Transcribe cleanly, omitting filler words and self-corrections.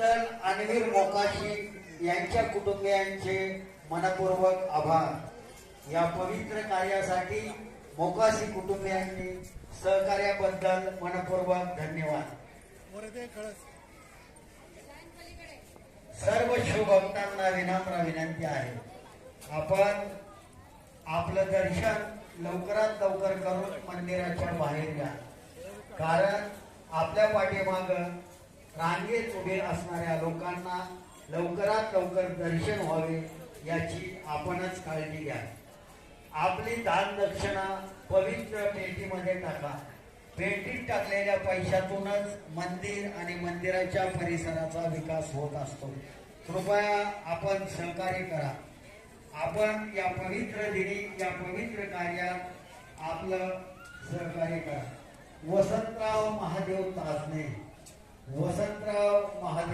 त्याबद्दल अनवीर मोकाशी यांच्या कुटुंबियांचे मनपूर्वक आभार। या पवित्र कार्यासाठी मोकाशी कुटुंबियांनी सहकार्याबद्दल मनपूर्वक धन्यवाद। सर्व शिवभक्तांना विनम्र विनंती आहे, आपण आपलं दर्शन लवकरात लवकर करून मंदिराच्या बाहेर या, कारण आपल्या पाठीमाग रांगेत उभे असणाऱ्या लोकांना लवकरात लवकर दर्शन व्हावे याची आपणच काळजी घ्या। आपली दान दक्षिणा पवित्र पेटीमध्ये टाका। पेटीत टाकलेल्या पैशातूनच मंदिर आणि मंदिराच्या परिसराचा विकास होत असतो। कृपया आपण सहकार्य करा। आपण या पवित्र दिनी या पवित्र कार्यात आपलं सहकार्य करा। वसंतराव महादेव तासने, वसंतराव महादेव